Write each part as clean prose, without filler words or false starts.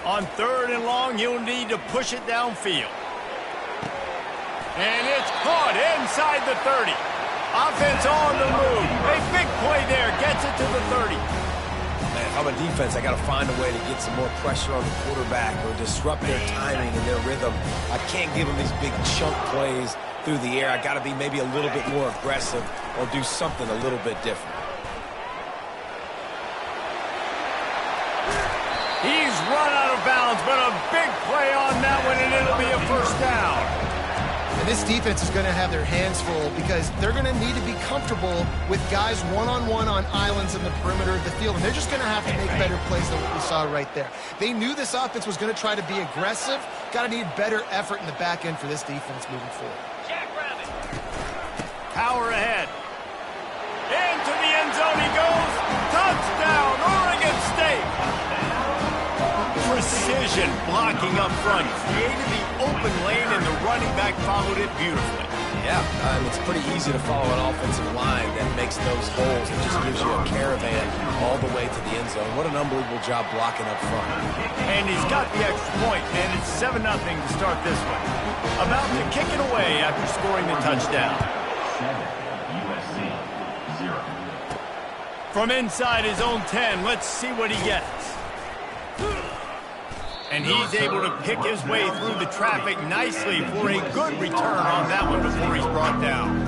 On 3rd and long, he'll need to push it downfield. And it's caught inside the 30. Offense on the move. A big play there. Gets it to the 30. Man, if I'm a defense, I got to find a way to get some more pressure on the quarterback or disrupt their timing and their rhythm. I can't give them these big chunk plays through the air. I got to be maybe a little bit more aggressive or do something a little bit different. He's run out of bounds, but a big play on that one, and it'll be a first down. And this defense is going to have their hands full because they're going to need to be comfortable with guys one-on-one on islands in the perimeter of the field, and they're just going to have to make better plays than what we saw right there. They knew this offense was going to try to be aggressive. Got to need better effort in the back end for this defense moving forward. Power ahead. Into the end zone he goes. Touchdown, Oregon State. Precision blocking up front. Created the open lane, and the running back followed it beautifully. Yeah, it's pretty easy to follow an offensive line that makes those holes and just gives you a caravan all the way to the end zone. What an unbelievable job blocking up front. And he's got the extra point, and it's 7-0 to start this one. About to kick it away after scoring the touchdown. USC 0. From inside his own 10, let's see what he gets. And he's able to pick his way through the traffic nicely for a good return on that one before he's brought down.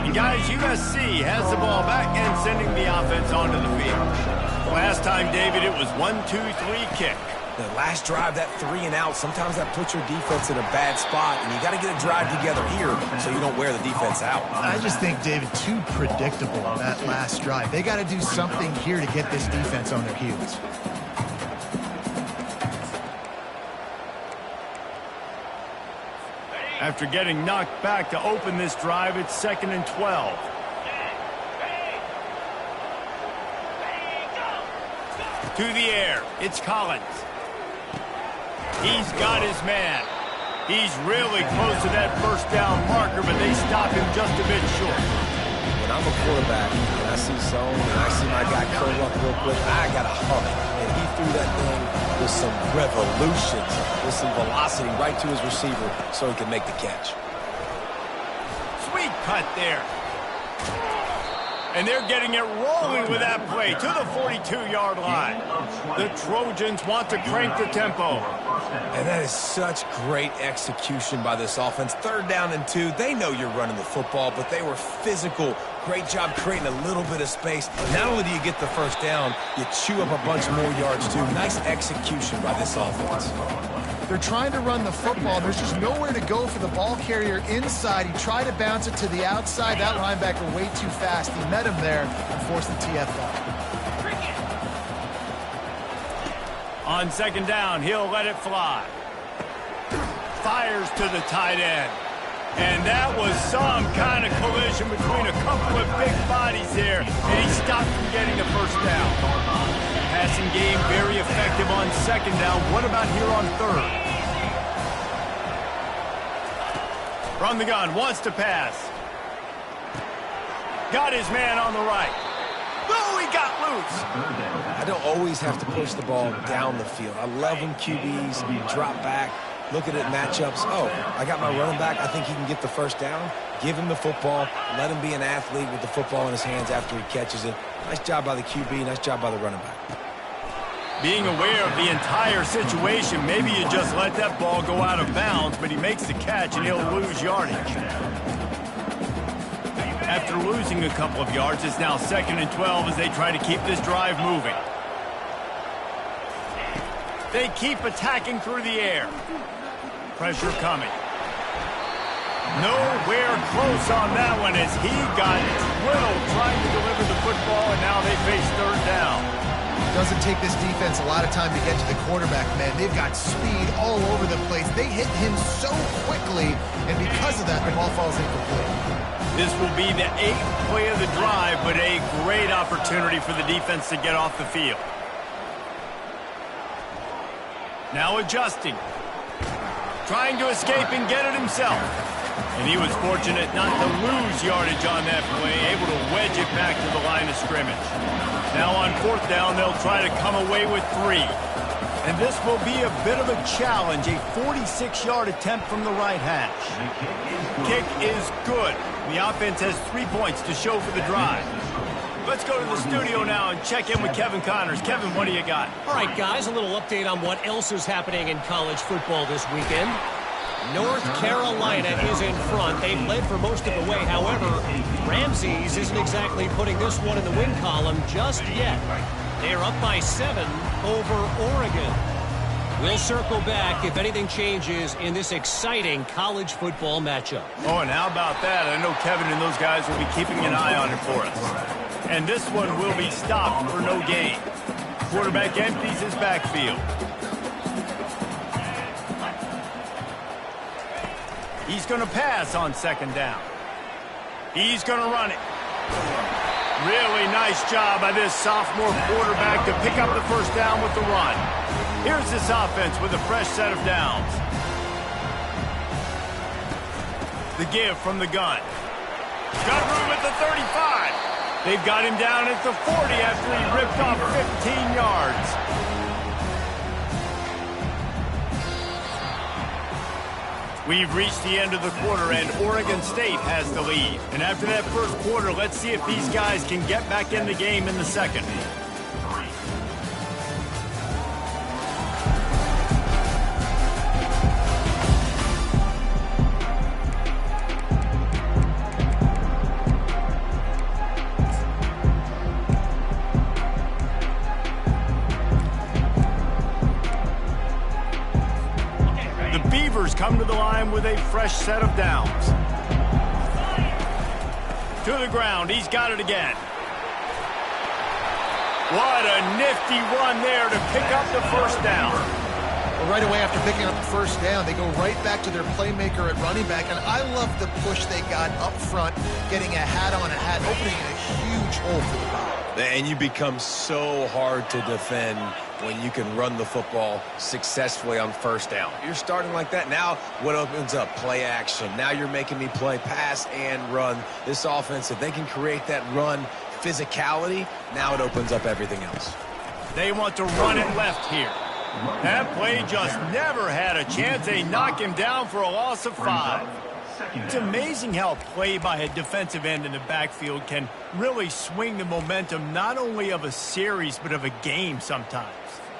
And guys, USC has the ball back and sending the offense onto the field. Last time, David, it was 1-2-3 kick. The last drive, that 3 and out, sometimes that puts your defense in a bad spot, and you got to get a drive together here so you don't wear the defense out. I just think, David, too predictable that last drive. They got to do something here to get this defense on their heels. After getting knocked back to open this drive, it's 2nd and 12. To the air, it's Collins. He's got his man. He's really close to that first down marker, but they stop him just a bit short. When I'm a quarterback and I see zone and I see my guy curl up real quick, I got to hum it. And he threw that thing with some revolutions, with some velocity right to his receiver so he could make the catch. Sweet cut there. And they're getting it rolling with that play to the 42-yard line. The Trojans want to crank the tempo. And that is such great execution by this offense. 3rd down and 2. They know you're running the football, but they were physical. Great job creating a little bit of space. Not only do you get the first down, you chew up a bunch more yards too. Nice execution by this offense. They're trying to run the football. There's just nowhere to go for the ball carrier inside. He tried to bounce it to the outside. That linebacker way too fast. He met him there and forced the TFL. On 2nd down, he'll let it fly. Fires to the tight end. And that was some kind of collision between a couple of big bodies there, and he stopped from getting the first down. Passing game very effective on 2nd down. What about here on 3rd? From the gun, wants to pass. Got his man on the right. Oh, he got loose. I don't always have to push the ball down the field. I love when QBs drop back, look at it matchups. Oh, I got my running back. I think he can get the first down. Give him the football. Let him be an athlete with the football in his hands after he catches it. Nice job by the QB. Nice job by the running back. Being aware of the entire situation, maybe you just let that ball go out of bounds, but he makes the catch and he'll lose yardage. After losing a couple of yards, it's now 2nd and 12 as they try to keep this drive moving. They keep attacking through the air. Pressure coming. Nowhere close on that one as he got twiddled trying to deliver the football, and now they face 3rd down. Doesn't take this defense a lot of time to get to the quarterback, man. They've got speed all over the place. They hit him so quickly, and because of that, the ball falls incomplete. This will be the 8th play of the drive, but a great opportunity for the defense to get off the field. Now adjusting. Trying to escape and get it himself. And he was fortunate not to lose yardage on that play, able to wedge it back to the line of scrimmage. Now on 4th down, they'll try to come away with 3. And this will be a bit of a challenge, a 46-yard attempt from the right hash. Kick is good. The offense has 3 points to show for the drive. Let's go to the studio now and check in with Kevin Connors. Kevin, what do you got? All right, guys, a little update on what else is happening in college football this weekend. North Carolina is in front. They've led for most of the way. However, Ramses isn't exactly putting this one in the win column just yet. They're up by 7 over Oregon. We'll circle back if anything changes in this exciting college football matchup. Oh, and how about that? I know Kevin and those guys will be keeping an eye on it for us. And this one will be stopped for no gain. Quarterback empties his backfield. He's going to pass on second down. He's going to run it. Really nice job by this sophomore quarterback to pick up the first down with the run. Here's this offense with a fresh set of downs. The give from the gun. Got room at the 35. They've got him down at the 40 after he ripped off 15 yards. We've reached the end of the quarter, and Oregon State has the lead. And after that first quarter, let's see if these guys can get back in the game in the second. Come to the line with a fresh set of downs. To the ground. He's got it again. What a nifty run there to pick up the first down. Well, right away after picking up the first down, they go right back to their playmaker at running back. And I love the push they got up front, getting a hat on a hat, opening a huge hole for the ball. And you become so hard to defend when you can run the football successfully on first down. You're starting like that. Now what opens up? Play action. Now you're making me play pass and run. This offense, if they can create that run physicality, now it opens up everything else. They want to run it left here. That play just never had a chance. They knock him down for a loss of 5. It's amazing how a play by a defensive end in the backfield can really swing the momentum not only of a series but of a game sometimes.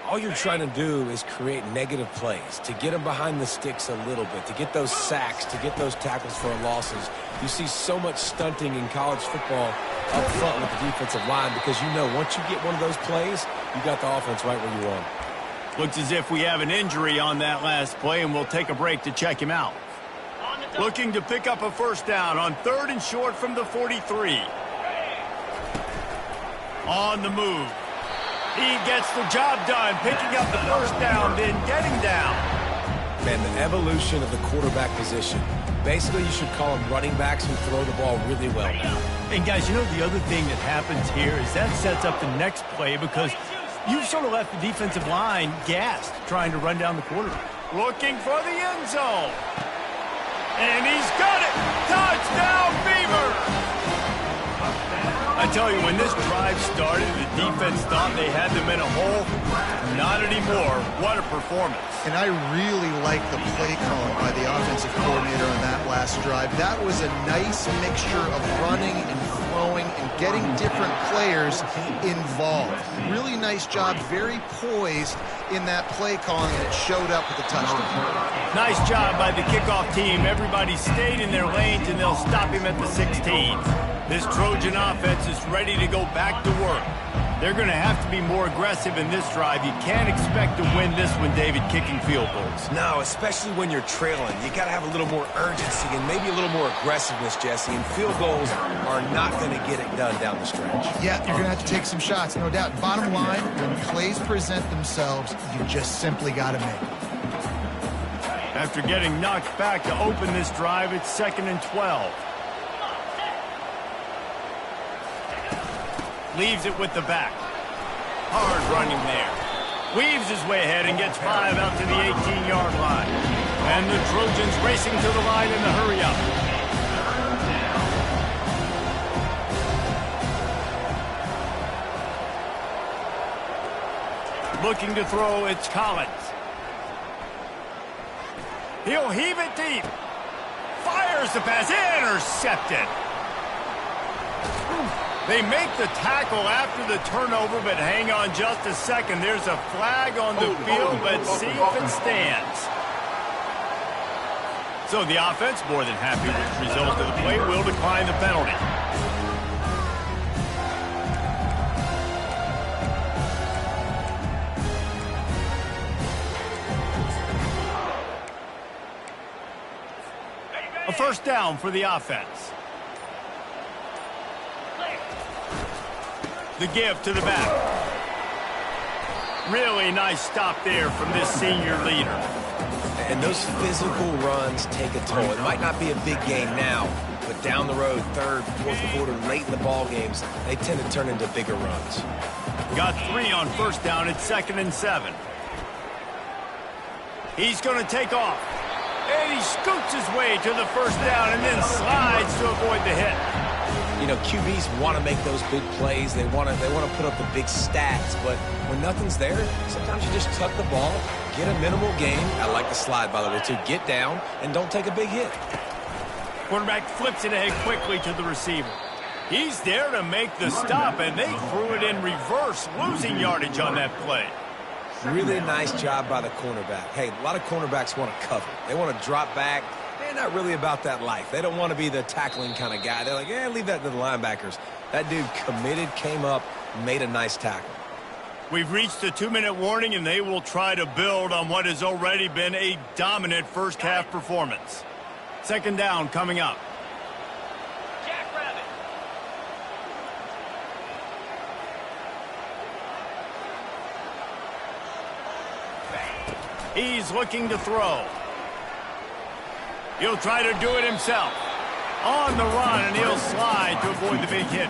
All you're trying to do is create negative plays, to get them behind the sticks a little bit, to get those sacks, to get those tackles for losses. You see so much stunting in college football up front with the defensive line because you know once you get one of those plays, you got the offense right where you want. Looks as if we have an injury on that last play, and we'll take a break to check him out. Looking to pick up a first down on 3rd and short from the 43. On the move. He gets the job done, picking up the first down, then getting down. Man, the evolution of the quarterback position. Basically, you should call them running backs who throw the ball really well now. And guys, you know the other thing that happens here is that sets up the next play because you've sort of left the defensive line gassed trying to run down the quarterback. Looking for the end zone. And he's got it! Touchdown, Beavers! I tell you, when this drive started, the defense thought they had them in a hole. Not anymore. What a performance. And I really like the play calling by the offensive coordinator on that last drive. That was a nice mixture of running and throwing and getting different players involved. Really nice job, very poised in that play calling, and it showed up with a touchdown. Nice job by the kickoff team. Everybody stayed in their lanes, and they'll stop him at the 16. This Trojan offense is ready to go back to work. They're going to have to be more aggressive in this drive. You can't expect to win this one, David, kicking field goals. No, especially when you're trailing. You got to have a little more urgency and maybe a little more aggressiveness, Jesse. And field goals are not going to get it done down the stretch. Yeah, you're going to have to take some shots, no doubt. Bottom line, when plays present themselves, you just simply got to make them. After getting knocked back to open this drive, it's 2nd and 12. Leaves it with the back. Hard running there. Weaves his way ahead and gets 5 out to the 18-yard line. And the Trojans racing to the line in the hurry-up. Looking to throw, it's Collins. He'll heave it deep. Fires the pass, intercepted. They make the tackle after the turnover, but hang on just a second. There's a flag on the field. Let's see if it stands. So the offense, more than happy with the result of the play, will decline the penalty. A first down for the offense. The give to the back. Really nice stop there from this senior leader. And those physical runs take a toll. It might not be a big game now, but down the road, third, fourth quarter, late in the ball games, they tend to turn into bigger runs. Got 3 on first down. It's 2nd and 7. He's going to take off. And he scoots his way to the first down and then slides to avoid the hit. You know, QBs want to make those big plays. They want to put up the big stats, but when nothing's there, sometimes you just tuck the ball, get a minimal gain. I like the slide, by the way, too. Get down and don't take a big hit. Quarterback flips it ahead quickly to the receiver. He's there to make the stop, and they threw it in reverse, losing yardage on that play. Really nice job by the cornerback. Hey, a lot of cornerbacks want to cover. They want to drop back. They're not really about that life. They don't want to be the tackling kind of guy. They're like, leave that to the linebackers. That dude committed, came up, made a nice tackle. We've reached the 2-minute warning, and they will try to build on what has already been a dominant first-half performance. 2nd down coming up. He's looking to throw. He'll try to do it himself. On the run, and he'll slide to avoid the big hit.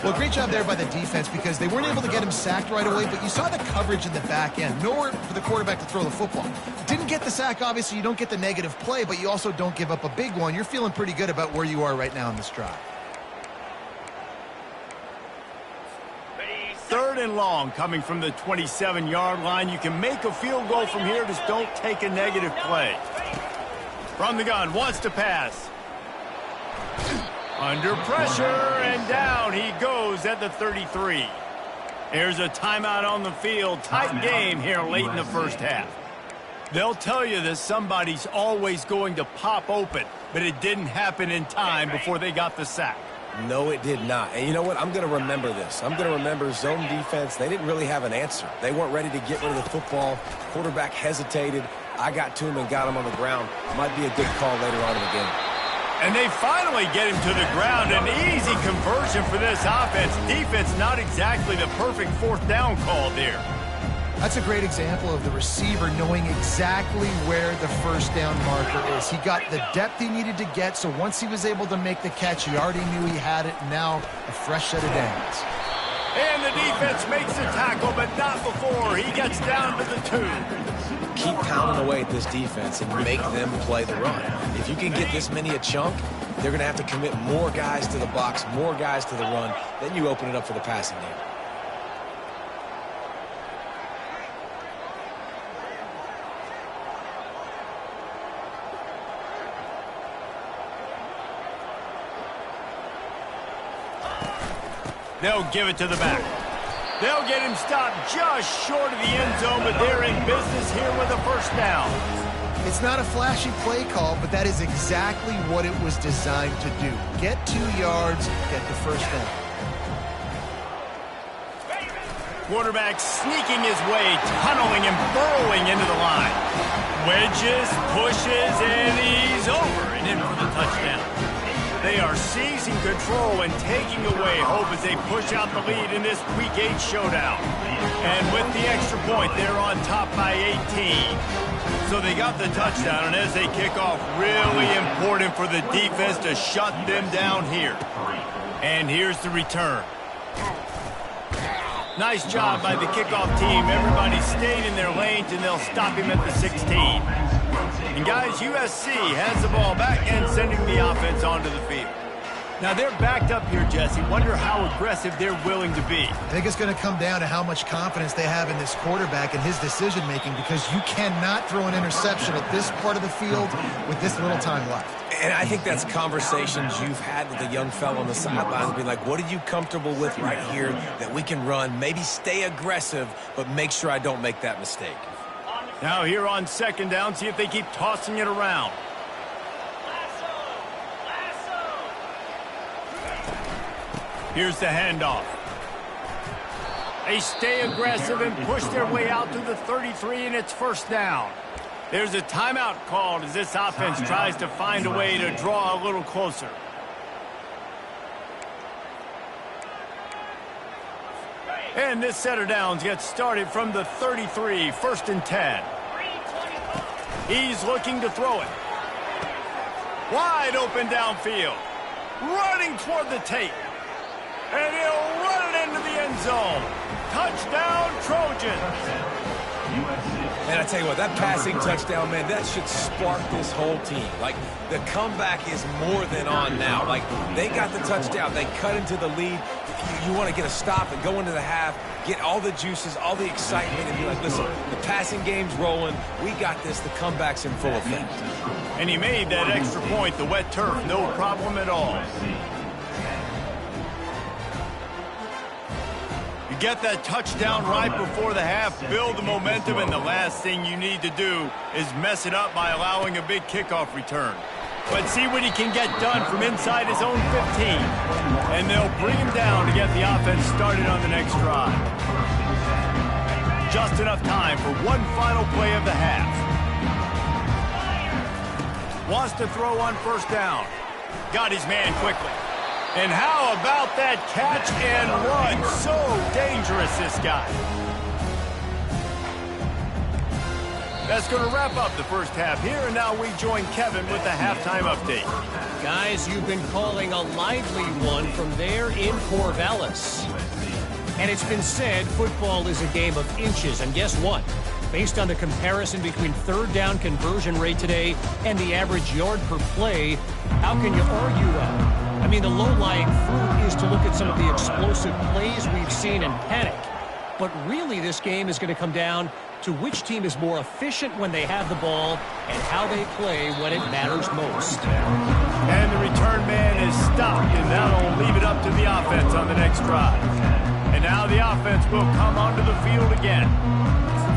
Well, great job there by the defense because they weren't able to get him sacked right away, but you saw the coverage in the back end. Nowhere for the quarterback to throw the football. Didn't get the sack, obviously. You don't get the negative play, but you also don't give up a big one. You're feeling pretty good about where you are right now in this drive. 3rd and long coming from the 27-yard line. You can make a field goal from here. Just don't take a negative play. From the gun, wants to pass. Under pressure, and down he goes at the 33. There's a timeout on the field. Tight game here late in the first half. They'll tell you that somebody's always going to pop open, but it didn't happen in time before they got the sack. No, it did not. And you know what? I'm going to remember this. I'm going to remember zone defense. They didn't really have an answer. They weren't ready to get rid of the football. Quarterback hesitated. I got to him and got him on the ground. Might be a good call later on in the game. And they finally get him to the ground. An easy conversion for this offense. Defense not exactly the perfect 4th down call there. That's a great example of the receiver knowing exactly where the first down marker is. He got the depth he needed to get, so once he was able to make the catch, he already knew he had it, and now a fresh set of downs. And the defense makes the tackle, but not before he gets down to the 2. Keep pounding away at this defense and make them play the run. If you can get this many a chunk, they're going to have to commit more guys to the box, more guys to the run. Then you open it up for the passing game. They'll give it to the back. They'll get him stopped just short of the end zone, but they're in business here with a first down. It's not a flashy play call, but that is exactly what it was designed to do. Get 2 yards, get the first down. Quarterback sneaking his way, tunneling and burrowing into the line. Wedges, pushes, and he's over and in for the touchdown. They are seizing control and taking away hope as they push out the lead in this Week 8 showdown. And with the extra point, they're on top by 18. So they got the touchdown, and as they kick off, really important for the defense to shut them down here. And here's the return. Nice job by the kickoff team. Everybody stayed in their lanes, and they'll stop him at the 16. And guys, USC has the ball back and sending the offense onto the field. Now they're backed up here, Jesse. Wonder how aggressive they're willing to be. I think it's going to come down to how much confidence they have in this quarterback and his decision-making, because you cannot throw an interception at this part of the field with this little time left. And I think that's conversations you've had with the young fellow on the sidelines. Be like, what are you comfortable with right here that we can run? Maybe stay aggressive, but make sure I don't make that mistake. Now here on second down, see if they keep tossing it around. Here's the handoff. They stay aggressive and push their way out to the 33, and it's first down. There's a timeout called as this offense tries to find a way to draw a little closer. And this set of downs gets started from the 33, 1st and 10. He's looking to throw it. Wide open downfield. Running toward the tape. And he'll run it into the end zone. Touchdown, Trojans. And I tell you what, that passing touchdown, man, that should spark this whole team. Like, the comeback is more than on now. Like, they got the touchdown. They cut into the lead. You want to get a stop and go into the half, get all the juices, all the excitement, and be like, listen, the passing game's rolling. We got this. The comeback's in full effect. And he made that extra point, the wet turf, no problem at all. You get that touchdown right before the half, build the momentum, and the last thing you need to do is mess it up by allowing a big kickoff return. But see what he can get done from inside his own 15. And they'll bring him down to get the offense started on the next drive. Just enough time for one final play of the half. Wants to throw on first down. Got his man quickly. And how about that catch and run? So dangerous, this guy. That's going to wrap up the first half here, and now we join Kevin with the halftime update. Guys, you've been calling a lively one from there in Corvallis. And it's been said football is a game of inches, and guess what? Based on the comparison between third down conversion rate today and the average yard per play, how can you argue that? I mean, the low-lying fruit is to look at some of the explosive plays we've seen and panic. But really, this game is going to come down to which team is more efficient when they have the ball and how they play when it matters most. And the return man is stopped, and that'll leave it up to the offense on the next drive. And now the offense will come onto the field again.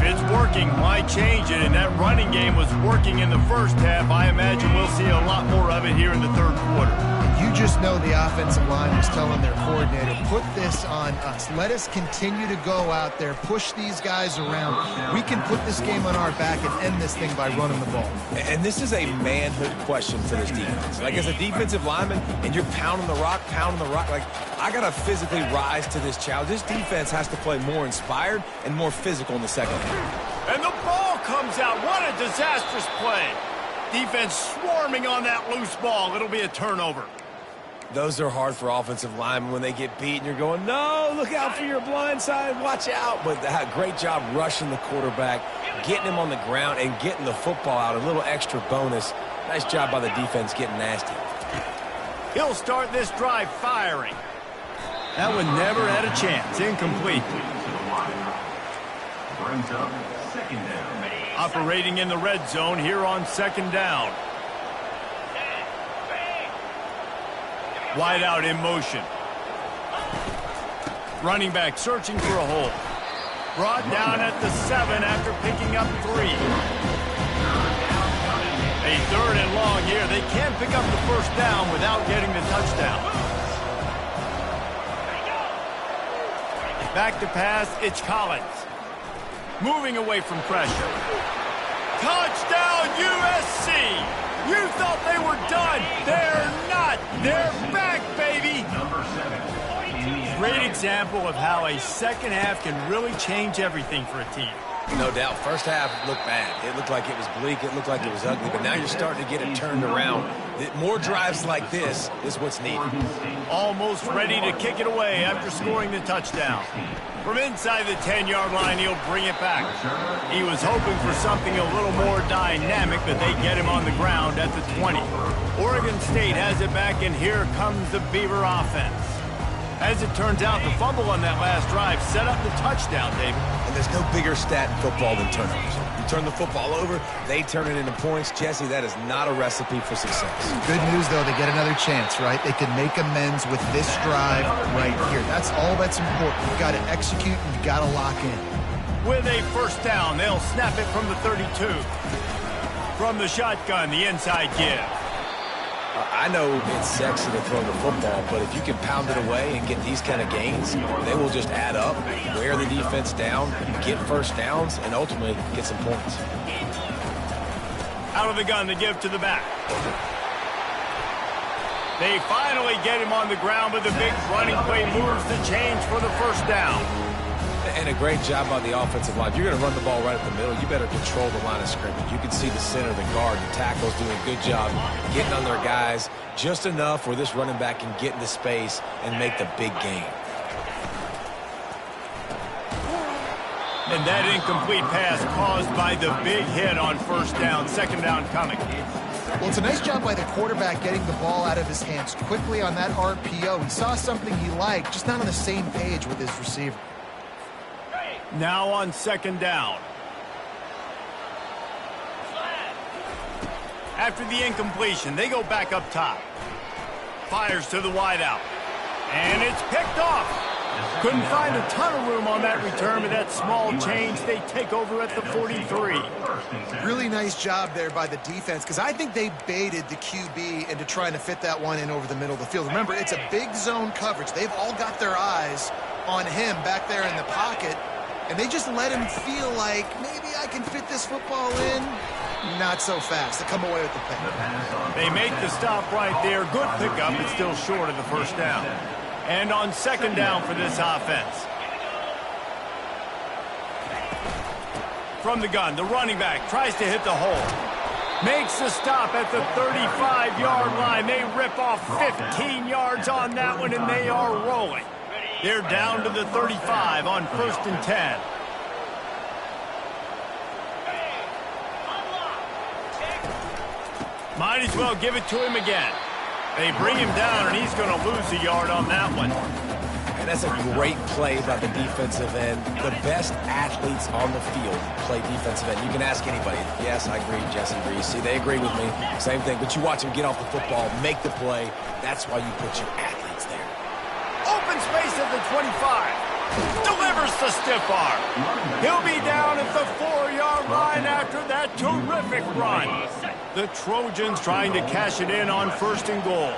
If it's working, why change it? And that running game was working in the first half. I imagine we'll see a lot more of it here in the third quarter. You just know the offensive line was telling their coordinator, put this on us. Let us continue to go out there, push these guys around. We can put this game on our back and end this thing by running the ball. And this is a manhood question for this defense. Like, as a defensive lineman, and you're pounding the rock, like, I got to physically rise to this challenge. This defense has to play more inspired and more physical in the second half. And the ball comes out. What a disastrous play. Defense swarming on that loose ball. It'll be a turnover. Those are hard for offensive linemen when they get beat and you're going, no, look out for your blind side, watch out. But great job rushing the quarterback, getting him on the ground, and getting the football out. A little extra bonus. Nice job by the defense getting nasty. He'll start this drive firing. That one never had a chance. Incomplete. Brings up second down. Operating in the red zone here on second down. Wide out in motion. Running back searching for a hole. Brought down at the 7 after picking up 3. A third and long here. They can't pick up the first down without getting the touchdown. Back to pass, it's Collins. Moving away from pressure. Touchdown, USC! You thought they were done. They're not. They're back, baby. Great example of how a second half can really change everything for a team. No doubt. First half looked bad. It looked like it was bleak. It looked like it was ugly. But now you're starting to get it turned around. More drives like this is what's needed. Almost ready to kick it away after scoring the touchdown. From inside the 10-yard line, he'll bring it back. He was hoping for something a little more dynamic, but they get him on the ground at the 20. Oregon State has it back, and here comes the Beaver offense. As it turns out, the fumble on that last drive set up the touchdown, David. And there's no bigger stat in football than turnovers. You turn the football over, they turn it into points. Jesse, that is not a recipe for success. Good news, though, they get another chance, right? They can make amends with this drive right here. That's all that's important. You've got to execute and you've got to lock in. With a first down, they'll snap it from the 32. From the shotgun, the inside give. I know it's sexy to throw the football, but if you can pound it away and get these kind of gains, they will just add up, wear the defense down, get first downs, and ultimately get some points. Out of the gun to give to the back. They finally get him on the ground, but the big running play moves the chains for the first down. And a great job by the offensive line. If you're going to run the ball right at the middle, you better control the line of scrimmage. You can see the center, the guard, the tackles doing a good job getting on their guys just enough where this running back can get into space and make the big gain. And that incomplete pass caused by the big hit on first down. Second down coming. Well, it's a nice job by the quarterback getting the ball out of his hands quickly on that RPO. He saw something he liked, just not on the same page with his receiver. Now on second down. After the incompletion, they go back up top. Fires to the wideout. And it's picked off. Couldn't find a ton of room on that return, but that small change, they take over at the 43. Really nice job there by the defense, because I think they baited the QB into trying to fit that one in over the middle of the field. Remember, it's a big zone coverage. They've all got their eyes on him back there in the pocket. And they just let him feel like, maybe I can fit this football in. Not so fast. They come away with the pick. They make the stop right there. Good pickup, but still short of the first down. And on second down for this offense. From the gun, the running back tries to hit the hole. Makes the stop at the 35-yard line. They rip off 15 yards on that one, and they are rolling. They're down to the 35 on 1st and 10. Might as well give it to him again. They bring him down, and he's going to lose a yard on that one. And that's a great play by the defensive end. The best athletes on the field play defensive end. You can ask anybody. Yes, I agree, Jesse Reese. See, they agree with me. Same thing. But you watch them get off the football, make the play. That's why you put your athletes there. Open space at the 25. Delivers the stiff arm. He'll be down at the 4-yard line after that terrific run. The Trojans trying to cash it in on 1st and goal.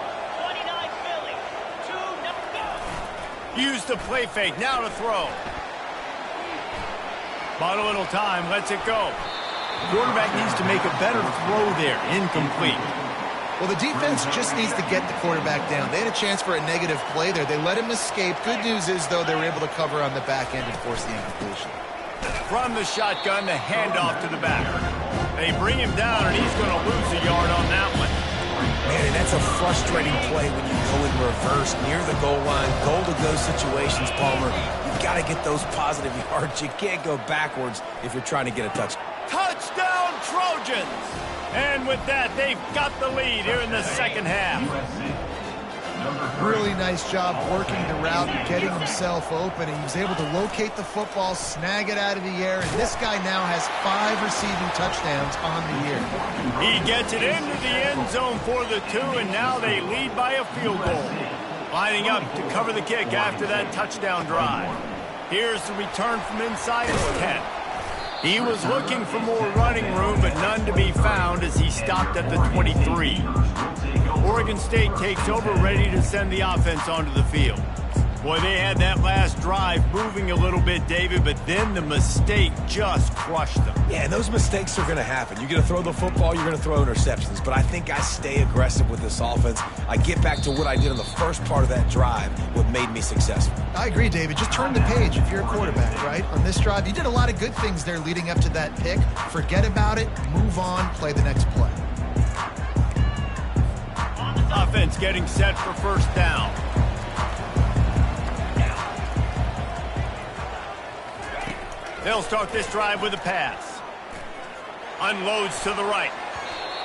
Use the play fake, now to throw. Bought a little time, lets it go. Quarterback needs to make a better throw there, incomplete. Well, the defense just needs to get the quarterback down. They had a chance for a negative play there. They let him escape. Good news is, though, they were able to cover on the back end and force the incompletion. From the shotgun, the handoff to the back. They bring him down, and he's going to lose a yard on that one. Man, and that's a frustrating play when you go in reverse near the goal line. Goal-to-go situations, Palmer. You've got to get those positive yards. You can't go backwards if you're trying to get a touchdown. Touchdown, Trojans! And with that, they've got the lead here in the second half. Really nice job working the route and getting himself open. And he was able to locate the football, snag it out of the air, and this guy now has 5 receiving touchdowns on the year. He gets it into the end zone for the 2, and now they lead by a field goal. Lining up to cover the kick after that touchdown drive. Here's the return from inside his 10. He was looking for more running room, but none to be found as he stopped at the 23. Oregon State takes over, ready to send the offense onto the field. Boy, they had that last drive moving a little bit, David, but then the mistake just crushed them. Yeah, and those mistakes are going to happen. You're going to throw the football, you're going to throw interceptions. But I think I stay aggressive with this offense. I get back to what I did in the first part of that drive, what made me successful. I agree, David. Just turn the page if you're a quarterback, right? On this drive, you did a lot of good things there leading up to that pick. Forget about it, move on, play the next play. Offense getting set for first down. They'll start this drive with a pass. Unloads to the right.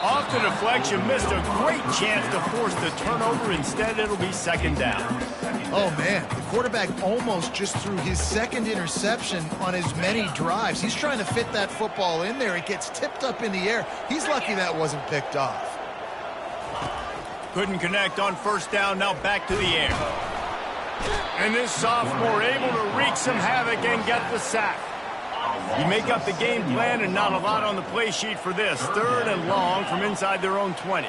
Off the deflection, missed a great chance to force the turnover. Instead, it'll be second down. Oh, man, the quarterback almost just threw his second interception on as many drives. He's trying to fit that football in there. It gets tipped up in the air. He's lucky that wasn't picked off. Couldn't connect on first down, now back to the air. And this sophomore able to wreak some havoc and get the sack. You make up the game plan and not a lot on the play sheet for this. Third and long from inside their own 20.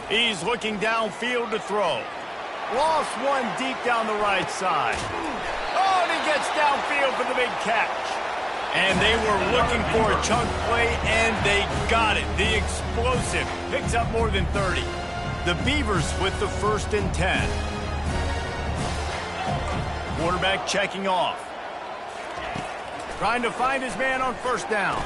He's looking downfield to throw. Lost one deep down the right side. Oh, and he gets downfield for the big catch. And they were looking for a chunk play, and they got it. The explosive picks up more than 30. The Beavers with the 1st and 10. Quarterback checking off. Trying to find his man on first down.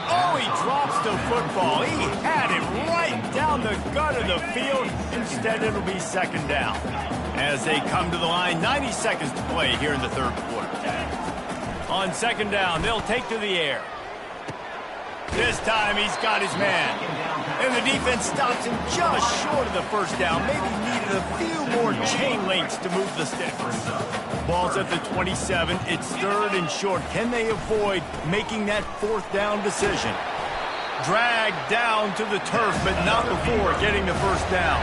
Oh, he drops the football. He had it right down the gut of the field. Instead, it'll be second down. As they come to the line, 90 seconds to play here in the third quarter. On second down, they'll take to the air. This time, he's got his man. And the defense stops him just short of the first down. Maybe needed a few more chain links to move the sticks. Ball's at the 27. It's third and short. Can they avoid making that fourth down decision? Dragged down to the turf, but not before getting the first down.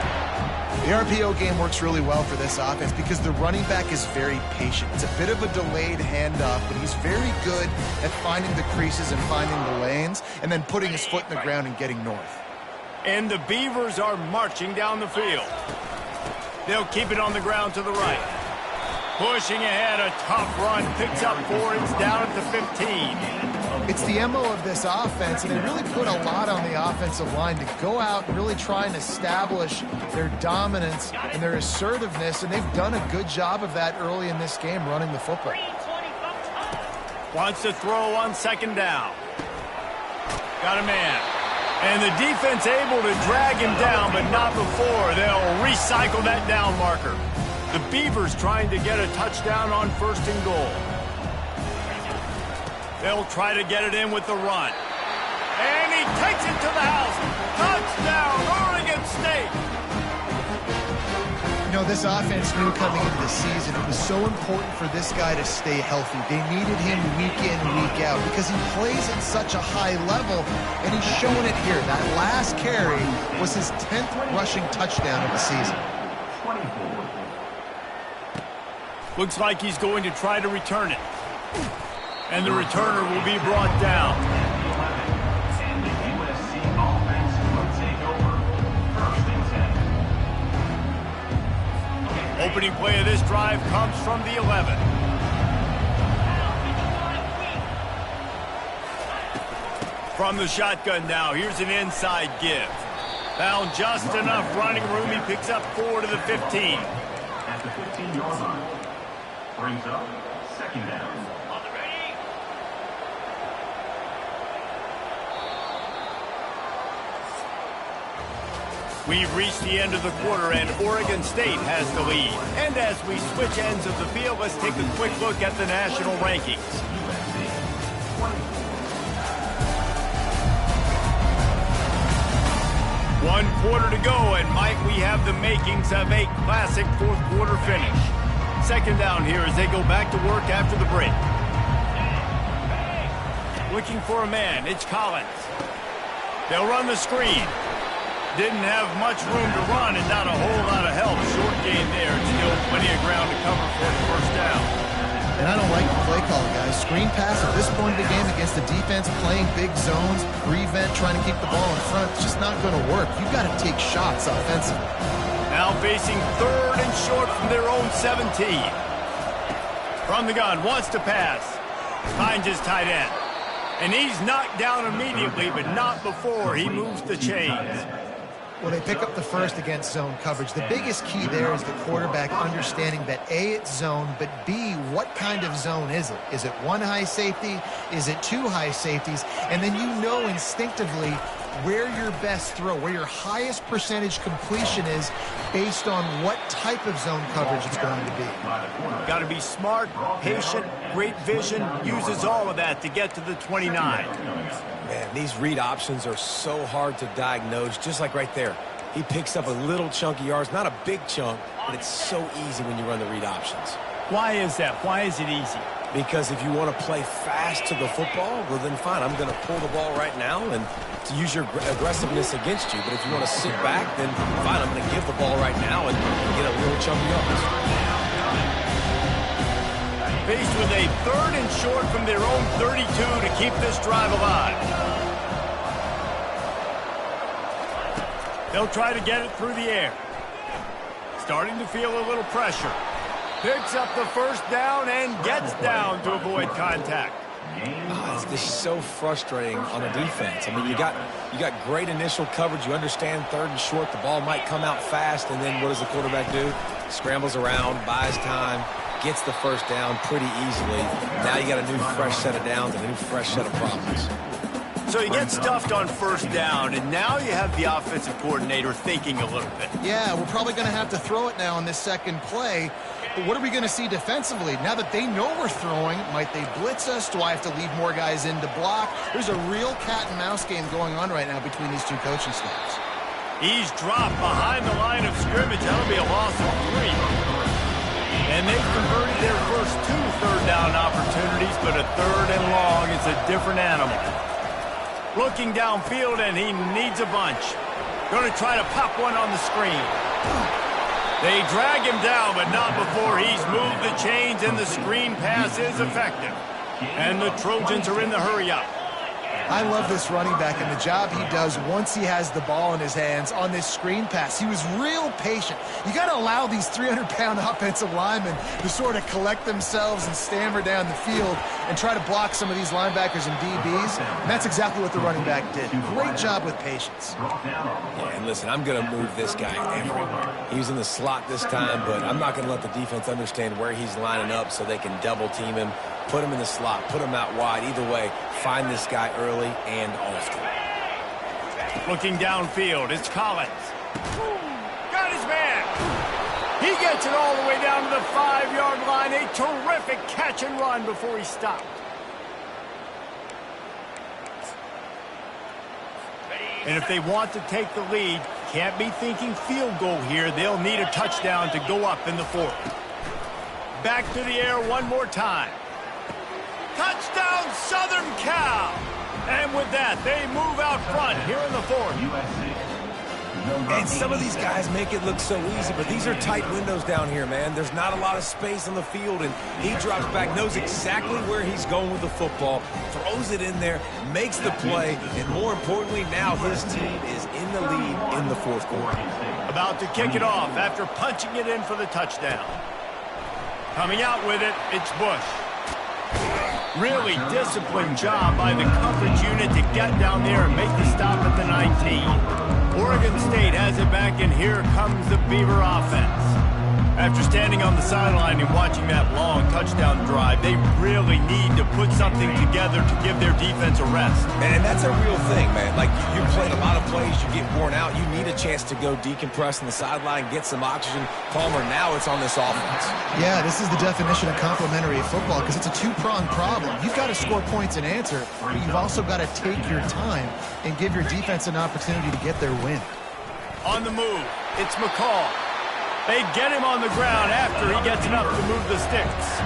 The RPO game works really well for this offense because the running back is very patient. It's a bit of a delayed handoff, but he's very good at finding the creases and finding the lanes and then putting his foot in the ground and getting north. And the Beavers are marching down the field. They'll keep it on the ground to the right. Pushing ahead, a tough run, picks up 4, it's down at the 15. It's the MO of this offense, and they really put a lot on the offensive line to go out and really try and establish their dominance and their assertiveness, and they've done a good job of that early in this game, running the football. Wants to throw on second down. Got a man. And the defense able to drag him down, but not before. They'll recycle that down marker. The Beavers trying to get a touchdown on first and goal. They'll try to get it in with the run. And he takes it to the house. Touchdown, Oregon State. You know, this offense knew coming into the season it was so important for this guy to stay healthy. They needed him week in, week out because he plays at such a high level, and he's showing it here. That last carry was his 10th rushing touchdown of the season. Looks like he's going to try to return it. And the returner will be brought down. And the USC offense will take over. 1st and 10. Opening play of this drive comes from the 11. From the shotgun now, here's an inside give. Found just enough running room. He picks up 4 to the 15. At the 15-yard line. Brings up second down. We've reached the end of the quarter, and Oregon State has the lead. And as we switch ends of the field, let's take a quick look at the national rankings. One quarter to go, and Mike, we have the makings of a classic fourth quarter finish. Second down here as they go back to work after the break. Looking for a man, it's Collins. They'll run the screen. Didn't have much room to run and not a whole lot of help. Short gain there. Still plenty of ground to cover for the first down. And I don't like the play call, guys. Screen pass at this point of the game against the defense, playing big zones, prevent, trying to keep the ball in front. It's just not going to work. You've got to take shots offensively. Now facing 3rd and short from their own 17. From the gun, wants to pass. Finds his tight end. And he's knocked down immediately, but not before he moves the chains. Well, they pick up the first against zone coverage. The biggest key there is the quarterback understanding that A, it's zone, but B, what kind of zone is it? Is it 1 high safety? Is it 2 high safeties? And then you know instinctively where your best throw, where your highest percentage completion is based on what type of zone coverage it's going to be. Got to be smart, patient, great vision, uses all of that to get to the 29. Man, these read options are so hard to diagnose, just like right there. He picks up a little chunk of yards, not a big chunk, but it's so easy when you run the read options. Why is that? Why is it easy? Because if you want to play fast to the football, well then fine, I'm going to pull the ball right now and to use your aggressiveness against you. But if you want to sit back, then fine, I'm going to give the ball right now and get a little chunk of yards. Faced with a 3rd and short from their own 32 to keep this drive alive. They'll try to get it through the air. Starting to feel a little pressure. Picks up the first down and gets down to avoid contact. It's just so frustrating on the defense. I mean, you got great initial coverage. You understand 3rd and short. The ball might come out fast, and then what does the quarterback do? Scrambles around, buys time, gets the first down pretty easily. Now you got a new fresh set of downs and a new fresh set of problems. So you get stuffed on first down, and now you have the offensive coordinator thinking a little bit. Yeah, we're probably going to have to throw it now on this second play. But what are we going to see defensively? Now that they know we're throwing, might they blitz us? Do I have to leave more guys in to block? There's a real cat and mouse game going on right now between these two coaching staffs. He's dropped behind the line of scrimmage. That'll be a loss of 3. And they've converted their first 2 third down opportunities, but a 3rd and long is a different animal. Looking downfield, and he needs a bunch. Going to try to pop one on the screen. They drag him down, but not before he's moved the chains, and the screen pass is effective. And the Trojans are in the hurry-up. I love this running back and the job he does once he has the ball in his hands on this screen pass. He was real patient. You got to allow these 300-pound offensive linemen to sort of collect themselves and stammer down the field and try to block some of these linebackers and DBs. And that's exactly what the running back did. Great job with patience. Yeah, and listen, I'm going to move this guy everywhere. He was in the slot this time, but I'm not going to let the defense understand where he's lining up so they can double team him. Put him in the slot, put him out wide. Either way, find this guy early and often. Looking downfield, it's Collins. Got his man. He gets it all the way down to the 5-yard line. A terrific catch and run before he stopped. And if they want to take the lead, can't be thinking field goal here. They'll need a touchdown to go up in the 4th. Back to the air one more time. Touchdown, Southern Cal! And with that, they move out front here in the 4th. And some of these guys make it look so easy, but these are tight windows down here, man. There's not a lot of space on the field, and he drops back, knows exactly where he's going with the football, throws it in there, makes the play, and more importantly, now his team is in the lead in the 4th quarter. About to kick it off after punching it in for the touchdown. Coming out with it, it's Bush. Really disciplined job by the coverage unit to get down there and make the stop at the 19. Oregon State has it back, and here comes the Beaver offense. After standing on the sideline and watching that long touchdown drive, they really need to put something together to give their defense a rest. And that's a real thing, man. Like, you play a lot of plays, you get worn out, you need a chance to go decompress on the sideline, get some oxygen. Palmer, now it's on this offense. Yeah, this is the definition of complementary football because it's a two-pronged problem. You've got to score points and answer, but you've also got to take your time and give your defense an opportunity to get their win. On the move, it's McCall. They get him on the ground after he gets enough to move the sticks.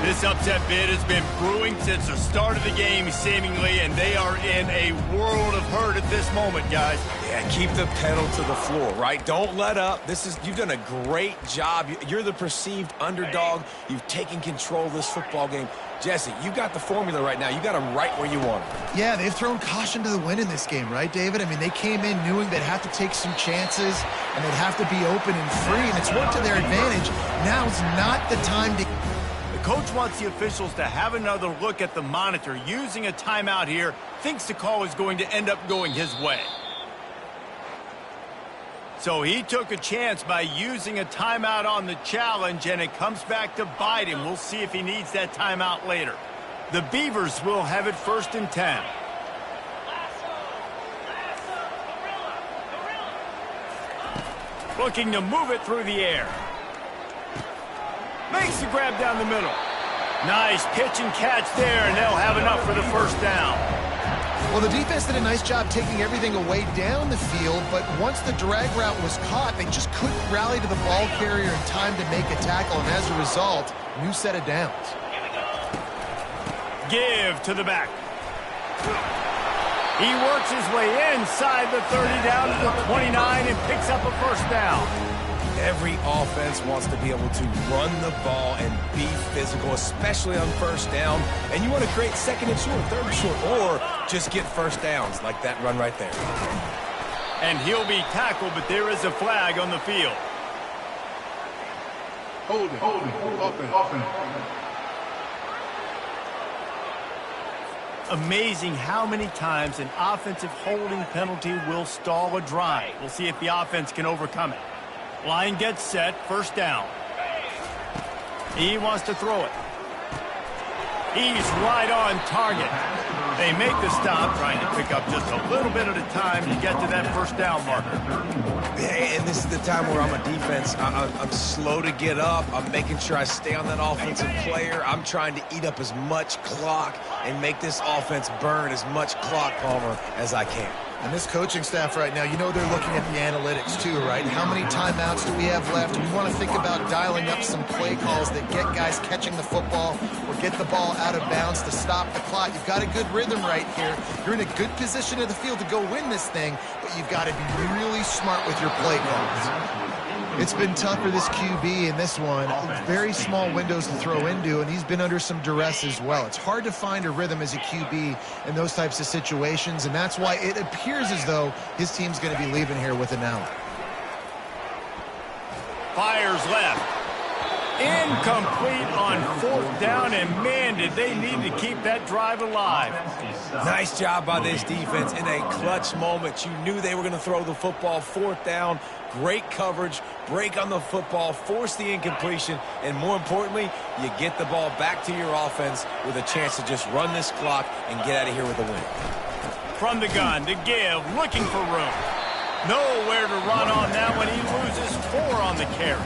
This upset bid has been brewing since the start of the game, seemingly, and they are in a world of hurt at this moment, guys. Yeah, keep the pedal to the floor, right? Don't let up. You've done a great job. You're the perceived underdog. You've taken control of this football game. Jesse, you got the formula right now. You got them right where you want them. Yeah, they've thrown caution to the wind in this game, right, David? I mean, they came in knowing they'd have to take some chances, and they'd have to be open and free, and it's worked to their advantage. Now's not the time to... The coach wants the officials to have another look at the monitor. Using a timeout here, thinks the call is going to end up going his way. So he took a chance by using a timeout on the challenge, and it comes back to bite him. We'll see if he needs that timeout later. The Beavers will have it 1st and 10. Looking to move it through the air. Makes the grab down the middle. Nice pitch and catch there, and they'll have enough for the 1st down. Well, the defense did a nice job taking everything away down the field, but once the drag route was caught, they just couldn't rally to the ball carrier in time to make a tackle, and as a result, new set of downs. Give to the back. He works his way inside the 30 down to the 29 and picks up a 1st down. Every offense wants to be able to run the ball and be physical, especially on 1st down. And you want to create 2nd and short, 3rd and short, or just get 1st downs like that run right there. And he'll be tackled, but there is a flag on the field. Hold it. Offense. Amazing how many times an offensive holding penalty will stall a drive. We'll see if the offense can overcome it. Line gets set, 1st down. He wants to throw it. He's right on target. They make the stop, trying to pick up just a little bit at a time to get to that 1st down marker. And this is the time where I'm a defense. I'm slow to get up. I'm making sure I stay on that offensive player. I'm trying to eat up as much clock and make this offense burn as much clock, Palmer, as I can. And this coaching staff right now, you know they're looking at the analytics too, right? How many timeouts do we have left? We want to think about dialing up some play calls that get guys catching the football or get the ball out of bounds to stop the clock. You've got a good rhythm right here. You're in a good position of the field to go win this thing, but you've got to be really smart with your play calls. It's been tough for this QB in this one. Very small windows to throw into, and he's been under some duress as well. It's hard to find a rhythm as a QB in those types of situations, and that's why it appears as though his team's going to be leaving here with an out. Fires left. Incomplete on 4th down, and man, did they need to keep that drive alive. Nice job by this defense in a clutch moment. You knew they were going to throw the football. 4th down, great coverage, break on the football, force the incompletion, and more importantly, you get the ball back to your offense with a chance to just run this clock and get out of here with a win. From the gun to give, looking for room. Nowhere to run on that one. He loses 4 on the carry.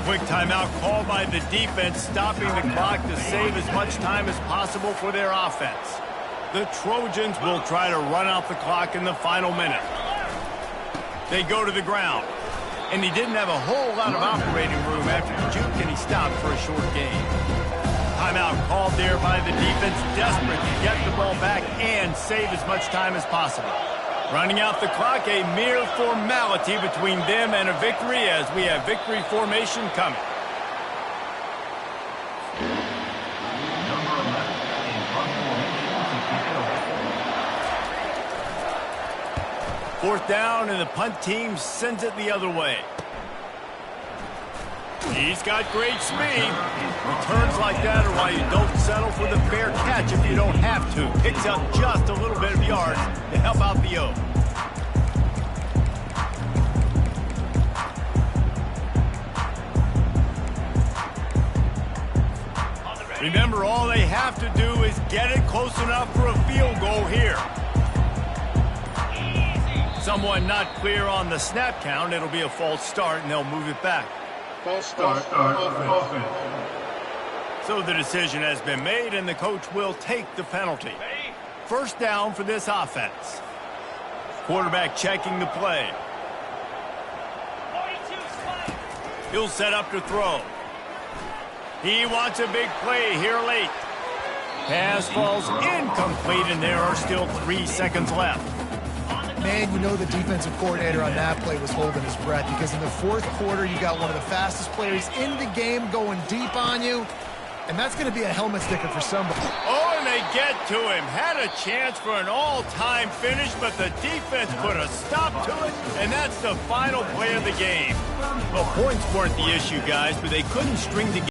Quick timeout called by the defense, stopping the clock to save as much time as possible for their offense. The Trojans will try to run out the clock in the final minute. They go to the ground, and he didn't have a whole lot of operating room after the juke, and he stopped for a short gain. Timeout called there by the defense, desperate to get the ball back and save as much time as possible. Running out the clock, a mere formality between them and a victory as we have victory formation coming. Number 11 in front formation to kick it over. 4th down, and the punt team sends it the other way. He's got great speed. Returns like that are why you don't settle for the fair catch if you don't have to. Picks up just a little bit of yards to help out the O. Remember, all they have to do is get it close enough for a field goal here. Someone not clear on the snap count. It'll be a false start, and they'll move it back. False start. Offense. So the decision has been made, and the coach will take the penalty. 1st down for this offense. Quarterback checking the play. He'll set up to throw. He wants a big play here late. Pass falls incomplete, and there are still 3 seconds left. Man, you know the defensive coordinator on that play was holding his breath because in the fourth quarter, you got one of the fastest players in the game going deep on you, and that's going to be a helmet sticker for somebody. Oh, and they get to him. Had a chance for an all-time finish, but the defense put a stop to it, and that's the final play of the game. Well, points weren't the issue, guys, but they couldn't string together